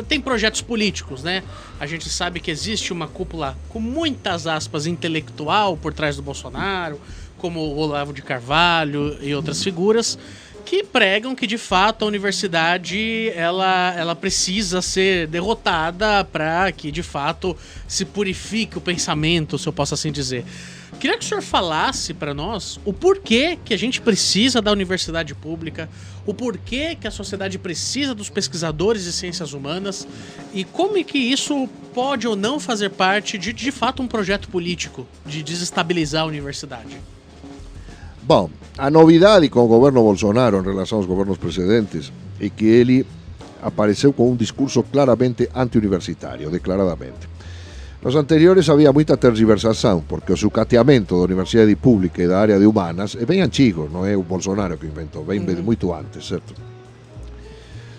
Tem projetos políticos, né? A gente sabe que existe uma cúpula com muitas aspas intelectual por trás do Bolsonaro, como o Olavo de Carvalho e outras figuras, que pregam que, de fato, a universidade ela precisa ser derrotada para que, de fato, se purifique o pensamento, se eu posso assim dizer. Queria que o senhor falasse para nós o porquê que a gente precisa da universidade pública, o porquê que a sociedade precisa dos pesquisadores de ciências humanas e como é que isso pode ou não fazer parte de fato, um projeto político de desestabilizar a universidade. Bom, a novidade com o governo Bolsonaro em relação aos governos precedentes é que ele apareceu com um discurso claramente anti-universitário, declaradamente. Nos anteriores havia muita tergiversação, porque o sucateamento da universidade pública e da área de humanas é bem antigo, não é o Bolsonaro que inventou, vem muito antes, certo?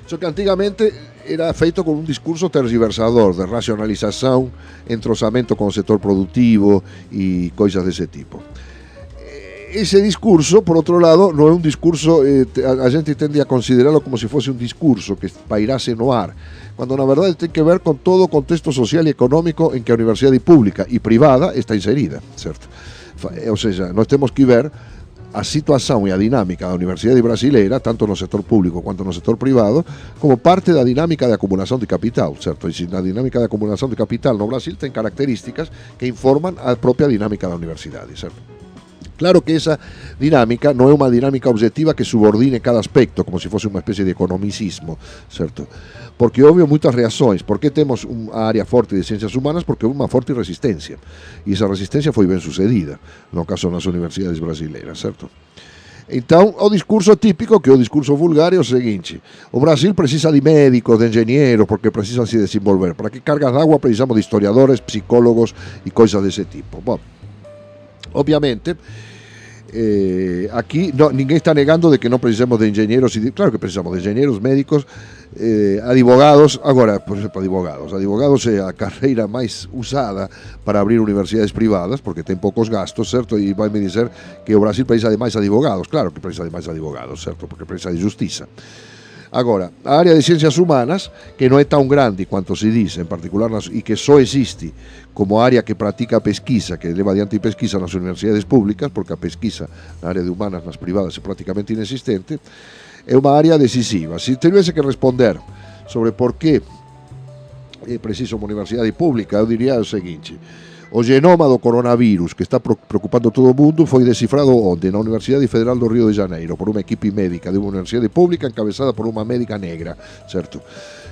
Só que antigamente era feito com um discurso tergiversador, de racionalização, entrosamento com o setor produtivo e coisas desse tipo. Ese discurso, por outro lado, non é un discurso, a gente tende a considerarlo como se fosse un discurso que pairase no ar, cando na verdade ten que ver con todo o contexto social e económico en que a universidade pública e privada está inserida, certo? Ou seja, nós temos que ver a situação e a dinâmica da universidade brasileira, tanto no setor público quanto no setor privado, como parte da dinâmica de acumulação de capital, certo? E a dinâmica de acumulação de capital no Brasil tem características que informam a própria dinâmica da universidade, certo? Claro que esa dinámica non é unha dinámica objetiva que subordine cada aspecto como se fose unha especie de economicismo, certo? Porque obvio moitas reazóns. Por que temos unha área forte de ciencias humanas? Porque houve unha forte resistencia. E esa resistencia foi ben sucedida no caso das universidades brasileiras, certo? Então, o discurso típico, que é o discurso vulgar, é o seguinte: o Brasil precisa de médicos, de engenheiros, porque precisa se desenvolver. Para que cargas de agua precisamos de historiadores, psicólogos e coisas desse tipo. Bom, obviamente, aquí ninguém está negando de que non precisamos de engenheiros, claro que precisamos de engenheiros, médicos, advogados. Agora, por exemplo, advogados é a carreira máis usada para abrir universidades privadas, porque ten poucos gastos, certo? E vai me dizer que o Brasil precisa de máis advogados. Claro que precisa de máis advogados, certo? Porque precisa de justiza. Agora, a área de ciencias humanas, que non é tão grande quanto se diz, en particular, e que só existe como área que practica a pesquisa, que leva adiante pesquisa nas universidades públicas, porque a pesquisa na área de humanas nas privadas é prácticamente inexistente, é unha área decisiva. Se tivese que responder sobre por que é preciso unha universidade pública, eu diría o seguinte: o genoma do coronavirus que está preocupando todo o mundo foi descifrado onde? Na Universidade Federal do Río de Janeiro, por unha equipe médica de unha universidade pública encabezada por unha médica negra, certo?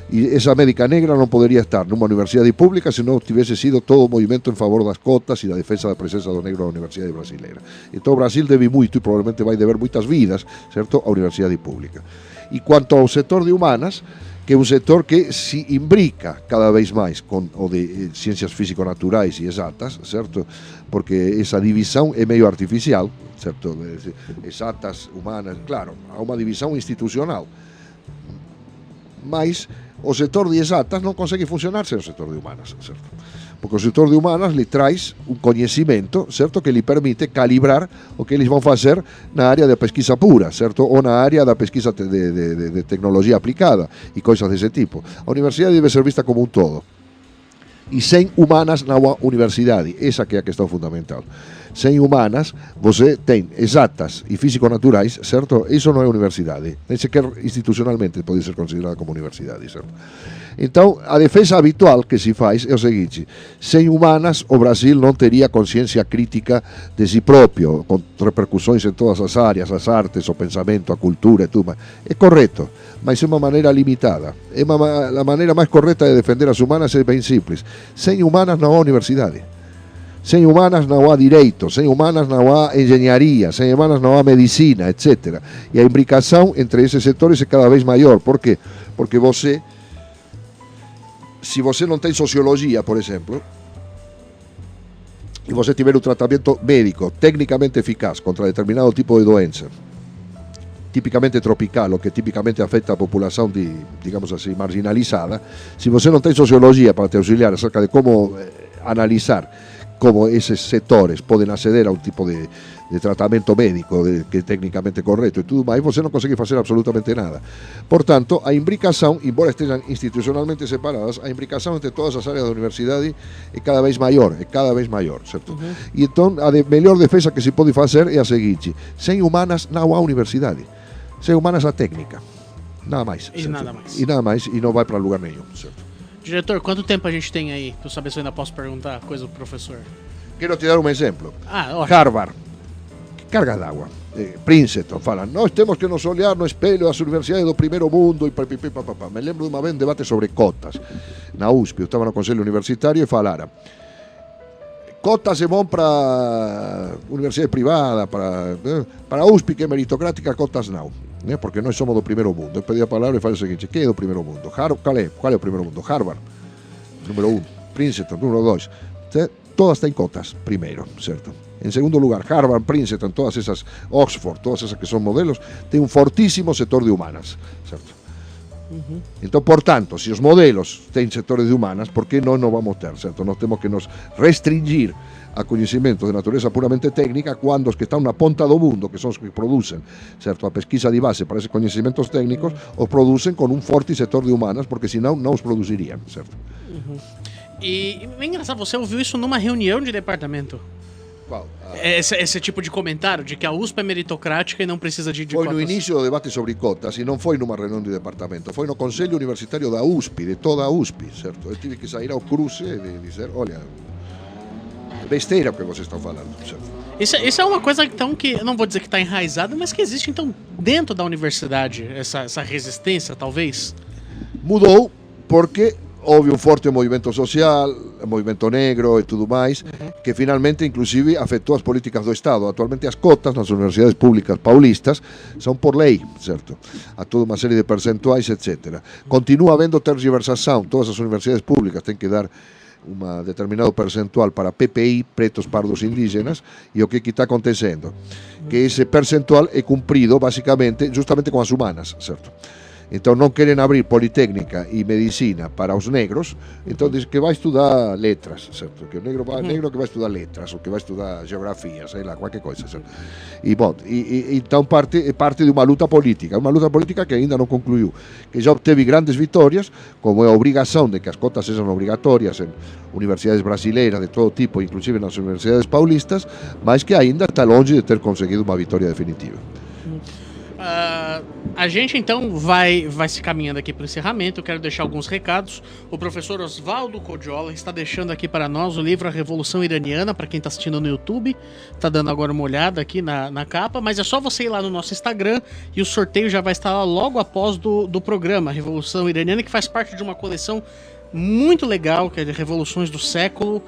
E esa médica negra non podería estar nunha universidade pública se non tivese sido todo o movimento en favor das cotas e da defensa da presenza do negro na universidade brasileira. Entón o Brasil debe moito e probablemente vai deber moitas vidas, certo, á universidade pública. E cuanto ao sector de humanas, que é un sector que se imbrica cada vez máis con o de ciencias físico-naturais e exatas, certo? Porque esa divisão é meio artificial, certo? Exatas, humanas, claro, há unha divisão institucional. Mas o sector de exatas non consegue funcionar sen o sector de humanas, certo? Porque o sector de humanas lhe traz un coñecimento, certo, que lhe permite calibrar o que eles vão fazer na área da pesquisa pura, certo, ou na área da pesquisa de tecnologia aplicada e coisas desse tipo. A universidade debe ser vista como un todo. E sen humanas na universidade, esa que é a questão fundamental. Sem humanas, você tem exatas e físico-naturais, certo? Isso non é universidade. Nem sequer institucionalmente pode ser considerada como universidade, certo? Então, a defesa habitual que se faz é o seguinte: sem humanas, o Brasil non teria consciência crítica de si propio, con repercussões en todas as áreas, as artes, o pensamento, a cultura e tudo. É correto, mas é unha maneira limitada. A maneira máis correta de defender as humanas é bem simples. Sem humanas non há universidade. Sem humanas non há direito, sem humanas non há engenharia, sem humanas non há medicina, etc. E a imbricação entre esses setores é cada vez maior. Por quê? Porque você, se você non ten sociologia, por exemplo, e você tiver un tratamento médico técnicamente eficaz contra determinado tipo de doença, tipicamente tropical, o que tipicamente afecta a população digamos assim, marginalizada, se você non ten sociologia para te auxiliar acerca de como analizar como esos sectores poden acceder a un tipo de tratamento médico que é técnicamente correcto e tudo máis, você non consegue facer absolutamente nada. Por tanto, a imbricación, embora estejam institucionalmente separadas, a imbricación entre todas as áreas da universidade é cada vez maior, certo? E entón, a mellor defensa que se pode facer é a seguinte: sen humanas non há universidade, sen humanas a técnica, nada máis. E nada mais. E nada máis, e non vai para lugar nenhum, certo? Diretor, quanto tempo a gente tem aí pra eu saber se eu ainda posso perguntar coisa do professor? Quero te dar um exemplo. Ótimo. Harvard, carga d'água. Princeton falan: nós temos que nos olhar no espelho das universidades do primeiro mundo e papapá. Me lembro de uma vez um debate sobre cotas na USP. Eu estava no conselho universitário e falaram: cotas é bom para universidade privada, para a USP, que é meritocrática, cotas não. Porque nós somos do primeiro mundo. Eu pedi a palavra e falei o seguinte: quem é do primeiro mundo? Qual é o primeiro mundo? Harvard, número 1. Princeton, número 2. Todas têm cotas, primeiro, certo? Em segundo lugar, Harvard, Princeton, todas essas, Oxford, todas essas que são modelos, têm um fortíssimo setor de humanas, certo? Então, portanto, se os modelos têm setores de humanas, por que nós não vamos ter, certo? Nós temos que nos restringir a conhecimento de natureza puramente técnica, quando os que estão na ponta do mundo, que são os que producen, certo, a pesquisa de base para esses conhecimentos técnicos, os producen con un forte setor de humanas, porque senão não os produziriam, certo? E é engraçado, você ouviu isso numa reunião de departamento? Qual? Esse tipo de comentário, de que a USP é meritocrática e não precisa de Foi no cotas. início do debate sobre cotas e non foi numa reunión de departamento, foi no Consello Universitario da USP, de toda a USP, certo? Eu tive que sair ao cruce e dizer, olha, besteira o que vocês estão falando, certo? Isso é uma coisa, então, que eu não vou dizer que está enraizada, mas que existe, então, dentro da universidade, essa resistência, talvez? Mudou porque houve um forte movimento social, movimento negro e tudo mais, que finalmente, inclusive, afetou as políticas do Estado. Atualmente as cotas nas universidades públicas paulistas são por lei, certo? Há toda uma série de percentuais, etc. Continua havendo tergiversação, todas as universidades públicas têm que dar um determinado percentual para PPI, pretos, pardos, indígenas, e o que está acontecendo? Que esse percentual é cumprido, basicamente, justamente com as humanas, certo? Então não querem abrir politécnica e medicina para os negros, então diz que vai estudar letras, certo? Que o negro que vai estudar letras, ou que vai estudar geografia, sei lá, qualquer coisa, certo? E bom, então parte de uma luta política que ainda não concluiu, que já obteve grandes vitórias, como é a obrigação de que as cotas sejam obrigatórias em universidades brasileiras de todo tipo, inclusive nas universidades paulistas, mas que ainda está longe de ter conseguido uma vitória definitiva. A gente então vai se caminhando aqui para o encerramento. Eu quero deixar alguns recados. O professor Oswaldo Codiola está deixando aqui para nós o livro A Revolução Iraniana, para quem está assistindo no YouTube. Está dando agora uma olhada aqui na capa, mas é só você ir lá no nosso Instagram e o sorteio já vai estar lá logo após do programa Revolução Iraniana, que faz parte de uma coleção muito legal, que é de Revoluções do Século,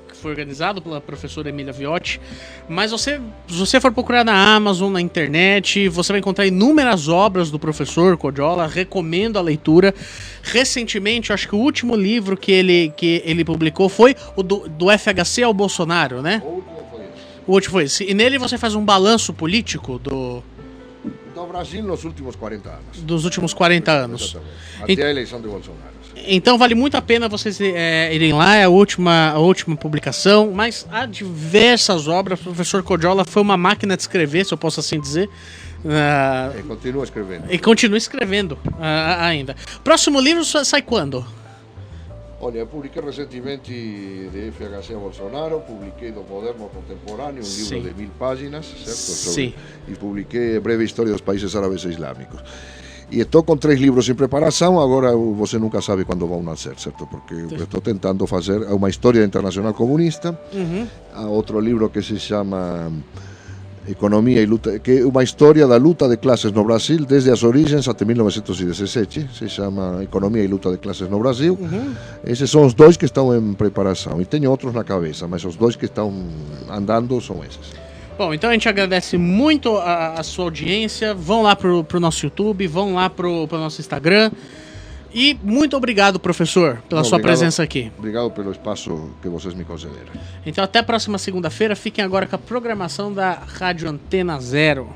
que foi organizado pela professora Emília Viotti. Mas se você for procurar na Amazon, na internet, você vai encontrar inúmeras obras do professor Codiola. Recomendo a leitura. Recentemente, eu acho que o último livro que ele publicou foi o do FHC ao Bolsonaro, né? O último foi esse. E nele você faz um balanço político do Brasil nos últimos 40 anos. Dos últimos 40 anos. Até a eleição de Bolsonaro. Então vale muito a pena vocês irem lá, é a última publicação, mas há diversas obras. O professor Codiola foi uma máquina de escrever, se eu posso assim dizer. E continua escrevendo. E continua escrevendo ainda. Próximo livro sai quando? Olha, eu publiquei recentemente de FHC a Bolsonaro, publiquei do Moderno Contemporâneo, um livro de 1000 páginas, certo? Sim. E publiquei Breve História dos Países Árabes e Islâmicos. E estou com 3 livros em preparação, agora você nunca sabe quando vão nascer, certo? Porque eu estou tentando fazer uma história internacional comunista, há outro livro que se chama Economia e Luta, que é uma história da luta de classes no Brasil desde as origens até 1917, se chama Economia e Luta de Classes no Brasil. Esses são os 2 que estão em preparação, e tenho outros na cabeça, mas os 2 que estão andando são esses. Bom, então a gente agradece muito a sua audiência. Vão lá pro nosso YouTube, vão lá pro nosso Instagram. E muito obrigado, professor, pela sua presença aqui. Obrigado pelo espaço que vocês me concederam. Então até a próxima segunda-feira. Fiquem agora com a programação da Rádio Antena Zero.